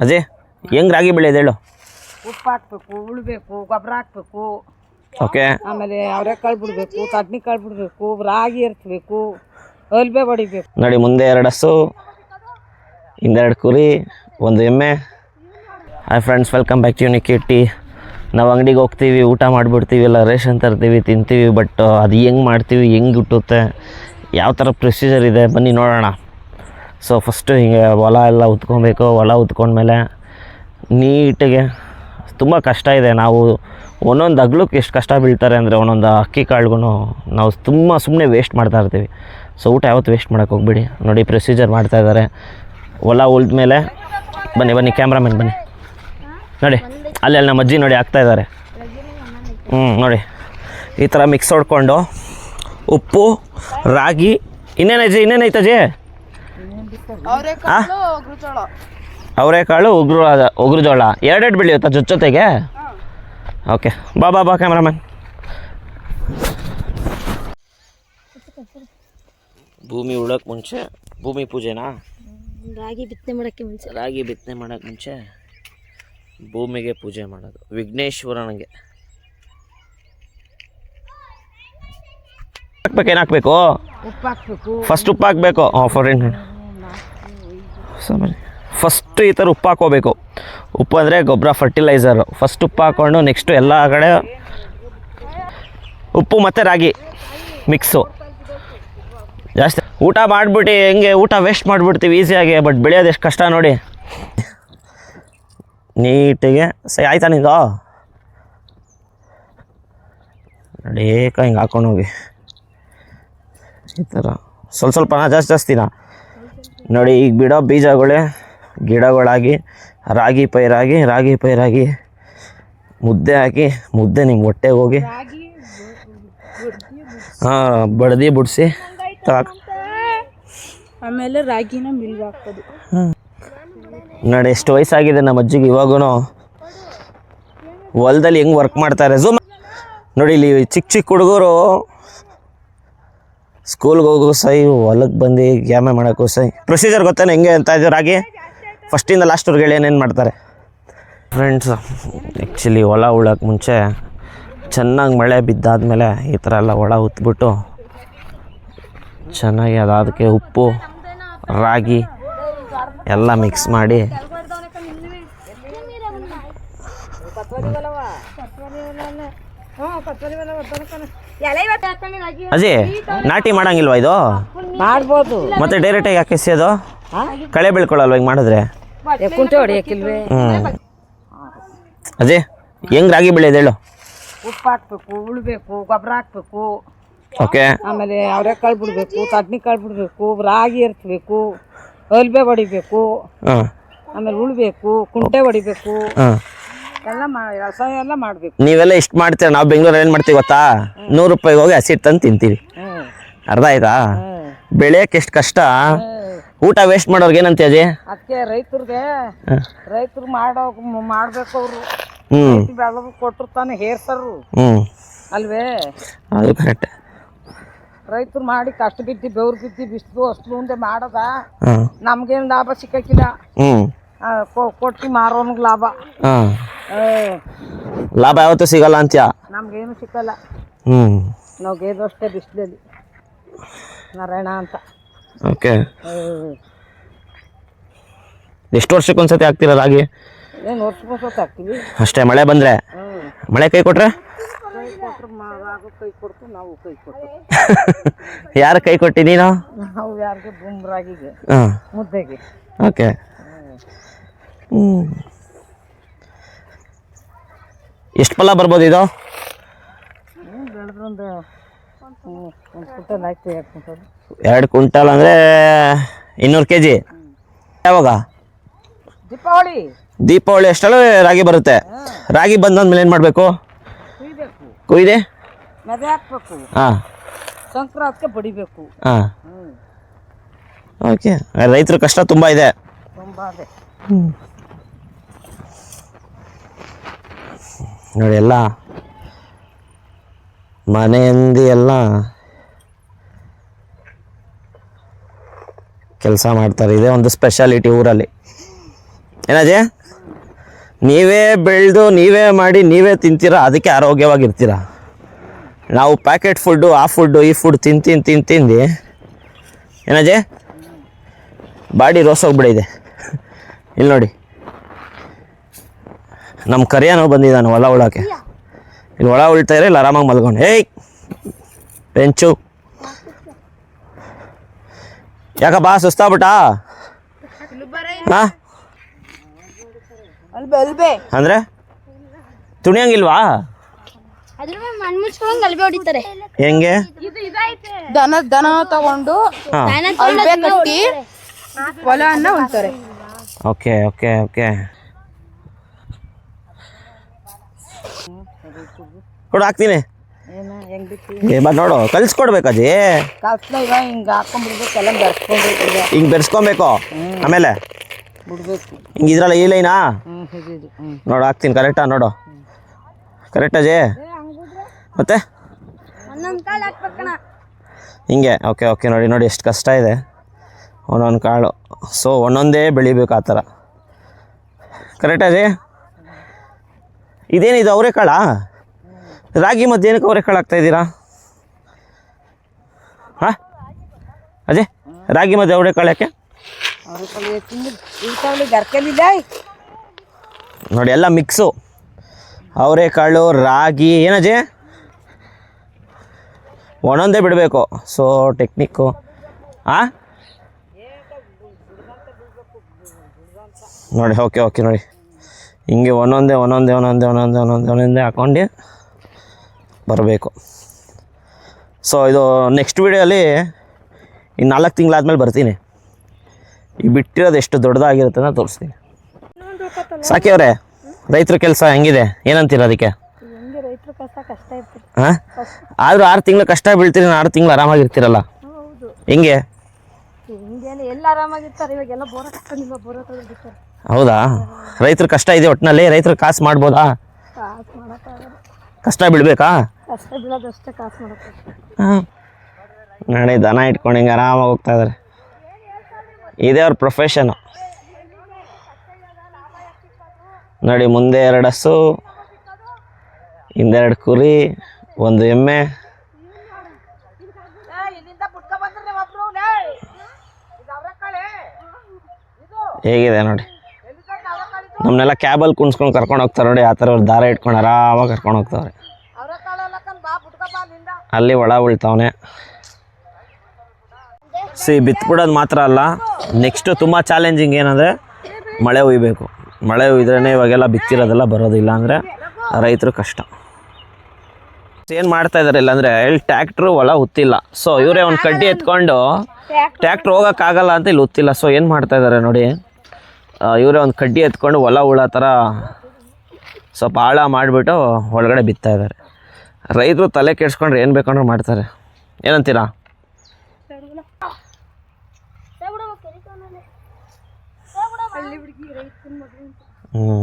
ಅಜಯ್ ಹೆಂಗ್ ರಾಗಿ ಬೆಳೆಯೋದು ಹೇಳು. ಉಪ್ಪು ಹಾಕ್ಬೇಕು, ಉಳ್ಬೇಕು, ಗೊಬ್ಬರ ಹಾಕ್ಬೇಕು. ಓಕೆ. ಆಮೇಲೆ ಅವರೆಕಾಳು ಬಿಡಬೇಕು, ಕಡ್ನಿಕಾಳು ಬಿಡಬೇಕು, ರಾಗಿ ಎರ್ಸ್ಬೇಕು, ಅಲ್ಬೆ ಹೊಡಿಬೇಕು. ನೋಡಿ ಮುಂದೆ 2 ಹಸು, ಹಿಂದೆ 2 ಕುರಿ, 1 ಎಮ್ಮೆ. Hi friends, welcome back to unique tea. ನಾವು ಅಂಗಡಿಗೆ ಹೋಗ್ತೀವಿ, ಊಟ ಮಾಡಿಬಿಡ್ತೀವಿ, ಎಲ್ಲ ರೇಷನ್ ತರ್ತೀವಿ, ತಿಂತೀವಿ. ಬಟ್ ಅದು ಹೆಂಗೆ ಮಾಡ್ತೀವಿ, ಹೆಂಗೆ ಹುಟ್ಟುತ್ತೆ, ಯಾವ ಥರ ಪ್ರೊಸೀಜರ್ ಇದೆ ಬನ್ನಿ ನೋಡೋಣ. ಸೊ ಫಸ್ಟು ಹಿಂಗೆ ಹೊಲ ಎಲ್ಲ ಉತ್ಕೊಬೇಕು. ಹೊಲ ಉತ್ಕೊಂಡ್ಮೇಲೆ ನೀಟಾಗೆ ತುಂಬ ಕಷ್ಟ ಇದೆ. ನಾವು ಒಂದೊಂದು ಅಗ್ಲಕ್ಕೆ ಎಷ್ಟು ಕಷ್ಟ ಬೀಳ್ತಾರೆ ಅಂದರೆ ಒಂದೊಂದು ಅಕ್ಕಿ ಕಾಳಿಗೂ ನಾವು ಸುಮ್ಮನೆ ವೇಸ್ಟ್ ಮಾಡ್ತಾ ಇರ್ತೀವಿ. ಸೊ ಊಟ ಯಾವತ್ತು ವೇಸ್ಟ್ ಮಾಡೋಕ್ಕೆ ಹೋಗ್ಬಿಡಿ. ನೋಡಿ ಪ್ರೊಸೀಜರ್ ಮಾಡ್ತಾಯಿದ್ದಾರೆ. ಹೊಲ ಉಳಿದ್ಮೇಲೆ ಬನ್ನಿ ಕ್ಯಾಮ್ರಾಮನ್ ಬನ್ನಿ ನೋಡಿ, ಅಲ್ಲಿ ನಮ್ಮ ಅಜ್ಜಿ ನೋಡಿ ಹಾಕ್ತಾಯಿದ್ದಾರೆ. ನೋಡಿ ಈ ಥರ ಮಿಕ್ಸ್ ಹೊಡ್ಕೊಂಡು ಉಪ್ಪು, ರಾಗಿ, ಇನ್ನೇನೈತೆ ಅಜ್ಜಿ? ಅವರೆಕಾಳು, ಉಗುರು ಜೋಳ 2 ಬೆಳೆಯುತ್ತಾ ಜೊತೆಗೆ? ಓಕೆ, ಬಾ ಕ್ಯಾಮ್ರಾಮನ್. ಭೂಮಿ ಉಳೋಕೆ ಮುಂಚೆ ಭೂಮಿ ಪೂಜೆನಾ? ರಾಗಿ ಬಿತ್ತನೆ ಮಾಡೋಕ್ಕೆ ಮುಂಚೆ ಭೂಮಿಗೆ ಪೂಜೆ ಮಾಡೋದು ವಿಘ್ನೇಶ್ವರನಿಗೆ. ಏನು ಹಾಕ್ಬೇಕು? ಉಪ್ಪು ಹಾಕ್ಬೇಕು. ಫಸ್ಟ್ ಉಪ್ಪು ಹಾಕಬೇಕು. ಫಸ್ಟ್ ಈ ಥರ ಉಪ್ಪು ಹಾಕೋಬೇಕು. ಉಪ್ಪು ಅಂದರೆ ಗೊಬ್ಬರ, ಫರ್ಟಿಲೈಸರು. ಫಸ್ಟ್ ಉಪ್ಪು ಹಾಕ್ಕೊಂಡು ನೆಕ್ಸ್ಟು ಎಲ್ಲ ಕಡೆ ಉಪ್ಪು ಮತ್ತು ರಾಗಿ ಮಿಕ್ಸು. ಜಾಸ್ತಿ ಊಟ ಮಾಡಿಬಿಟ್ಟು ಹೆಂಗೆ ಊಟ ವೇಸ್ಟ್ ಮಾಡಿಬಿಡ್ತೀವಿ ಈಸಿಯಾಗಿ. ಬಟ್ ಬೆಳೆಯೋದು ಎಷ್ಟು ಕಷ್ಟ ನೋಡಿ. ನೀಟಿಗೆ ಸರಿ ಆಯ್ತಾ ನಿಂದು? ನೋಡಿ ಹಿಂಗೆ ಹಾಕೊಂಡು ಹೋಗಿ ಈ ಥರ ಸ್ವಲ್ಪನಾ ಜಾಸ್ತಿನಾ? ನೋಡಿ ಈಗ ಬಿಡೋ ಬೀಜಗಳೇ ಗಿಡಗಳಾಗಿ ರಾಗಿ ಪೈರಾಗಿ ಮುದ್ದೆ ಹಾಕಿ, ಮುದ್ದೆ ನಿಮ್ಗೆ ಹೊಟ್ಟೆಗೆ ಹೋಗಿ ಬಡ್ದು ಬಿಡಿಸಿ ಆಮೇಲೆ ರಾಗಿನ ಮಿಲ್ಗೆ ಹಾಕೋದು. ನೋಡಿ ಎಷ್ಟು ವಯಸ್ಸಾಗಿದೆ ನಮ್ಮ ಅಜ್ಜಿಗೆ. ಇವಾಗೂ ಹೊಲದಲ್ಲಿ ಹೆಂಗೆ ವರ್ಕ್ ಮಾಡ್ತಾರೆ. ಝೂಮ್ ನೋಡಿ, ಇಲ್ಲಿ ಚಿಕ್ಕ ಹುಡುಗರು ಸ್ಕೂಲ್ಗೆ ಹೋಗೋ ಸೈ, ಹೊಲಕ್ಕೆ ಬಂದು ಗ್ಯಾಮೆ ಮಾಡೋಕ್ಕೂ ಸೈ. ಪ್ರೊಸೀಜರ್ ಗೊತ್ತೇನೆ ಹೆಂಗೆ ಅಂತ ಇದು ರಾಗಿ ಫಸ್ಟಿಂದ ಲಾಸ್ಟ್ವರೆಗೆ ಹೇಳಿ ಏನೇನು ಮಾಡ್ತಾರೆ ಫ್ರೆಂಡ್ಸ್. ಆ್ಯಕ್ಚುಲಿ ಹೊಲ ಉಳೋಕ್ಕೆ ಮುಂಚೆ ಚೆನ್ನಾಗಿ ಮಳೆ ಬಿದ್ದಾದಮೇಲೆ ಈ ಥರ ಎಲ್ಲ ಹೊಲ ಉತ್ಬಿಟ್ಟು ಚೆನ್ನಾಗಿ ಅದಕ್ಕೆ ಉಪ್ಪು, ರಾಗಿ ಎಲ್ಲ ಮಿಕ್ಸ್ ಮಾಡಿ ಅಜಿ ನಾಟಿ ಮಾಡಂಗಿಲ್ವಾ ಇದು? ಮಾಡ್ಬೋದು. ಮತ್ತೆ ಡೈರೆಕ್ಟಾಗಿ ಹಾಕಿಸೋದು ಕಳೆ ಬೆಳ್ಕೊಳ್ಳಲ್ವ ಹಿಂಗೆ ಮಾಡಿದ್ರೆ? ಕುಂಟೆ ಹೊಡಿಯಕ್ಕಿಲ್ವೇ? ಅಜಯ್ ಹೆಂಗೆ ರಾಗಿ ಬೆಳೆಯೋದು ಹೇಳು. ಉಪ್ಪು ಹಾಕ್ಬೇಕು, ಉಳ್ಬೇಕು, ಗೊಬ್ಬರ ಹಾಕ್ಬೇಕು. ಓಕೆ. ಆಮೇಲೆ ಅವರೆಕಾಳು ಬಿಡಬೇಕು, ಕಡ್ನಿಕಾಳು ಬಿಡಬೇಕು, ರಾಗಿ ಎರ್ಸ್ಬೇಕು, ಅಲ್ಬೆ ಹೊಡಿಬೇಕು. ಆಮೇಲೆ ಉಳ್ಬೇಕು, ಕುಂಟೆ ಹೊಡಿಬೇಕು. ಎಲ್ಲ ವ್ಯವಸಾಯ ಎಲ್ಲ ಮಾಡಬೇಕು. ನೀವೆಲ್ಲ ಇಷ್ಟು ಮಾಡ್ತೀರ. ನಾವು ಬೆಂಗಳೂರಲ್ಲಿ ಏನು ಮಾಡ್ತೀವಿ ಗೊತ್ತಾ? 100 ರೂಪಾಯಿಗೆ ಹೋಗಿ ಹಸಿಟ್ಟು ತಂದು ತಿಂತೀವಿ. ಅರ್ಧ ಆಯ್ತಾ? ಬೆಳೆಯೋಕೆ ಎಷ್ಟು ಕಷ್ಟ. ಊಟ ವೇಸ್ಟ್ ಮಾಡೋರ್ಗೆ ಏನಂತ ಅಜಯ್? ಅದಕ್ಕೆ ರೈತರು ಮಾಡ್ಬೇಕು. ಅವರು ಬೆಳೆದು ಕೊಟ್ಟಿರ್ತಾನೆ ಹೇರ್ಸರು ಅಲ್ವೇ? ಅದು ಕರೆಕ್ಟ್. ರೈತರು ಮಾಡಿ ಕಷ್ಟ ಬಿದ್ದು ಬೆವ್ರು ಬಿದ್ದು ಬಿಸಿಲು ಅಷ್ಟು ಮುಂದೆ ಮಾಡದ ನಮ್ಗೇನು ಲಾಭ ಸಿಕ್ಕಿಲ್ಲ. ಕೊಟ್ಟು ಮಾರೋನ್ಗೆ ಲಾಭ. ಲಾಭ ಯಾವತ್ತೂ ಸಿಗಲ್ಲ ಅಂತ್ಯ. ನಮ್ಗೇನು ಸಿಕ್ಕಲ್ಲ. ನಾವು ಗೇದಷ್ಟೇ ಬಿಸಿಲಲ್ಲಿ ನಾರಾಯಣ ಅಂತ. ಓಕೆ. ಎಷ್ಟು ವರ್ಷಕ್ಕೊಂದ್ಸತಿ ಹಾಕ್ತೀರ ರಾಗಿ? ಏನು ವರ್ಷಕ್ಕೊಂದ್ಸತಿ ಹಾಕ್ತೀವಿ ಅಷ್ಟೇ. ಮಳೆ ಬಂದರೆ? ಮಳೆ ಕೈ ಕೊಟ್ರೆ ಕೈ ಕೊಡ್ತು, ನಾವು ಕೈ ಕೊಟ್ಟು. ಯಾರು ಕೈ ಕೊಟ್ಟಿ ನೀನು? ನಾವು ಯಾರಿಗೆ? ರಾಗಿಗೆ, ಮುದ್ದೆಗೆ. ಓಕೆ. ಎಷ್ಟು ಫಲ ಬರ್ಬೋದು ಇದು? ಬೆಳೆದ್ರೊಂದು 1 ಕ್ವಿಂಟಲ್ ಆಯ್ತು. 2 ಕ್ವಿಂಟಲ್. 2 ಕ್ವಿಂಟಲ್ ಅಂದರೆ 200 kg. ಯಾವಾಗ? ದೀಪಾವಳಿ ಅಷ್ಟಲ್ಲೇ ರಾಗಿ ಬರುತ್ತೆ. ರಾಗಿ ಬಂದಾದ್ಮೇಲೆ ಏನು ಮಾಡಬೇಕು? ಕೊಯ್ದೆ ಮೆದೆ ಹಾಕ್ಬೇಕು. ಸಂಕ್ರಾಂತಿಗೆ ಬಡಿಬೇಕು. ಓಕೆ. ರೈತರ ಕಷ್ಟ ತುಂಬ ಇದೆ. ನೋಡಿ ಎಲ್ಲ ಮನೆಯಿಂದ ಎಲ್ಲ ಕೆಲಸ ಮಾಡ್ತಾರೆ. ಇದೇ ಒಂದು ಸ್ಪೆಷಾಲಿಟಿ ಊರಲ್ಲಿ. ಏನಾಜೆ ನೀವೇ ಬೆಳೆದು ನೀವೇ ಮಾಡಿ ನೀವೇ ತಿಂತೀರಾ, ಅದಕ್ಕೆ ಆರೋಗ್ಯವಾಗಿರ್ತೀರ. ನಾವು ಪ್ಯಾಕೆಟ್ ಫುಡ್ಡು ಆ ಫುಡ್ಡು ಈ ಫುಡ್ ತಿಂದು ಏನಾಜೆ ಬಾಡಿ ರೋಸೋಗ್ಬಿಡಿದೆ. ಇಲ್ಲಿ ನೋಡಿ ನಮ್ಮ ಕರಿಯಾನೋ ಬಂದಿದ್ದಾನೆ ಹೊಲ ಉಳೋಕ್ಕೆ. ಇಲ್ಲಿ ಹೊಲ ಉಳ್ತಾ ಇದ್ರೆ ಇಲ್ಲಿ ಆರಾಮಾಗಿ ಮಲ್ಕೊಂಡು. ಏಯ್ ಬೆಂಚು ಯಾಕಪ್ಪ ಸುಸ್ತಾಗ್ಬಿಟ್ಟಾ? ಹಾಂ ಅಂದರೆ ತುಣಿಯಂಗಿಲ್ವಾ? ಹೆಂಗೆ? ದನ ತಗೊಂಡು ಕಟ್ಟಿ ಹೊಲವನ್ನ ಉಳ್ತಾರೆ. ಓಕೆ ಓಕೆ ಓಕೆ ಕೊಡು ಹಾಕ್ತೀನಿ. ನೋಡು ಕಲಿಸ್ಕೊಡ್ಬೇಕಜ್ಜಿ. ಹಿಂಗೆ ಹಾಕೊಂಡ್ಬಿಡ್ಬೇಕೆಲ್ಲ ಬೆರ್ಸ್ಕೊಂಡ್ಬಿಡ್ಬೇಕು. ಹಿಂಗೆ ಬೆರೆಸ್ಕೊಬೇಕು, ಆಮೇಲೆ ಬಿಡ್ಬೇಕು. ಹಿಂಗೆ ಇದ್ರಲ್ಲ ಈ ಲೈನಾ ನೋಡು ಹಾಕ್ತೀನಿ. ಕರೆಕ್ಟಾ? ನೋಡು ಕರೆಕ್ಟ್ ಅಜಿ. ಮತ್ತೆ ಹಿಂಗೆ ಓಕೆ ಓಕೆ. ನೋಡಿ ಎಷ್ಟು ಕಷ್ಟ ಇದೆ ಒಂದೊಂದು ಕಾಳು. ಸೊ ಒಂದೊಂದೇ ಬೆಳಿಬೇಕು ಆ ಥರ. ಕರೆಕ್ಟ್ ಅಜಿ? ಇದೇನಿದು ಅವರೆಕಾಳಾ? ರಾಗಿ ಮತ್ತೇನಕ್ಕೆ ಅವರೆಕಾಳು ಹಾಕ್ತಾಯಿದ್ದೀರಾ? ಹಾಂ ಅಜಯ್, ರಾಗಿ ಮತ್ತು ಅವರೆಕಾಳು ಯಾಕೆ? ನೋಡಿ ಎಲ್ಲ ಮಿಕ್ಸು, ಅವರೆಕಾಳು ರಾಗಿ. ಏನಜೆ ಒಂದೊಂದೇ ಬಿಡಬೇಕು. So technique. ಹಾಂ ನೋಡಿ ಓಕೆ ಓಕೆ. ನೋಡಿ ಹಿಂಗೆ ಒಂದೊಂದೇ ಹಾಕ್ಕೊಂಡು ಬರಬೇಕು. ಸೊ ಇದು ನೆಕ್ಸ್ಟ್ ವೀಡಿಯೋಲಿ ಇನ್ನು 4 ತಿಂಗಳಾದ್ಮೇಲೆ ಬರ್ತೀನಿ. ಈ ಬಿಟ್ಟಿರೋದು ಎಷ್ಟು ದೊಡ್ಡದಾಗಿರುತ್ತೆ ಅಂತ ತೋರಿಸ್ತೀನಿ. ಸಾಕಿಯವ್ರೆ, ರೈತರ ಕೆಲಸ ಹೆಂಗಿದೆ, ಏನಂತೀರ ಅದಕ್ಕೆ? ಹಾಂ ಆದರೂ 6 ತಿಂಗಳು ಕಷ್ಟ ಬೀಳ್ತೀರಿ, 6 ತಿಂಗಳು ಆರಾಮಾಗಿರ್ತೀರಲ್ಲ, ಹೆಂಗೆ? ಹೌದಾ? ರೈತರ ಕಷ್ಟ ಇದೆ ಒಟ್ಟಿನಲ್ಲಿ. ರೈತರ ಕಾಸು ಮಾಡ್ಬೋದಾ? ಕಷ್ಟ ಬೀಳ್ಬೇಕಾ? ಹಾಂ ನೋಡಿ ದನ ಇಟ್ಕೊಂಡು ಹಿಂಗೆ ಆರಾಮಾಗಿ ಹೋಗ್ತಾ ಇದ್ದಾರೆ. ಇದೇ ಅವ್ರ ಪ್ರೊಫೆಷನು. ನೋಡಿ ಮುಂದೆ 2 ಹಸು, ಹಿಂದೆ 2 ಕುರಿ, 1 ಎಮ್ಮೆ. ಹೇಗಿದೆ ನೋಡಿ. ನಮ್ಮನ್ನೆಲ್ಲ ಕ್ಯಾಬಲ್ಲಿ ಕುಣಿಸ್ಕೊಂಡು ಕರ್ಕೊಂಡು ಹೋಗ್ತಾರೆ ನೋಡಿ. ಆ ಥರ ಅವ್ರು ದಾರ ಇಟ್ಕೊಂಡು ಆರಾಮಾಗಿ ಕರ್ಕೊಂಡು ಹೋಗ್ತಾವ್ರೆ. ಅಲ್ಲಿ ಒಳ ಉಳ್ತಾವನೆ. ಬಿತ್ಬಿಡೋದು ಮಾತ್ರ ಅಲ್ಲ, ನೆಕ್ಸ್ಟು ತುಂಬ ಚಾಲೆಂಜಿಂಗ್ ಏನಂದರೆ ಮಳೆ ಹುಯ್ಬೇಕು. ಮಳೆ ಹುಯ್ದ್ರೇ ಇವಾಗೆಲ್ಲ ಬಿತ್ತಿರೋದೆಲ್ಲ ಬರೋದಿಲ್ಲ ಅಂದರೆ ರೈತರು ಕಷ್ಟ. ಏನು ಮಾಡ್ತಾ ಇದ್ದಾರೆ ಇಲ್ಲಾಂದರೆ ಇಲ್ಲಿ ಟ್ಯಾಕ್ಟ್ರು ಹೊಲ ಉತ್ತಿಲ್ಲ. ಸೊ ಇವರೇ ಒಂದು ಕಡ್ಡಿ ಎತ್ಕೊಂಡು, ಟ್ಯಾಕ್ಟ್ರ್ ಹೋಗೋಕ್ಕಾಗಲ್ಲ ಅಂತ ಇಲ್ಲಿ ಉತ್ತಿಲ್ಲ. ಸೊ ಏನು ಮಾಡ್ತಾ ಇದ್ದಾರೆ ನೋಡಿ, ಇವರೇ ಒಂದು ಕಡ್ಡಿ ಎತ್ಕೊಂಡು ಹೊಲ ಉಳೋ ಥರ ಸ್ವಲ್ಪ ಆಳ ಮಾಡಿಬಿಟ್ಟು ಒಳಗಡೆ ಬಿತ್ತಾ ಇದ್ದಾರೆ. ರೈತರು ತಲೆ ಕೆಡ್ಸ್ಕೊಂಡ್ರೆ ಏನು ಬೇಕಂದ್ರೂ ಮಾಡ್ತಾರೆ. ಏನಂತೀರಾ? ಹ್ಞೂ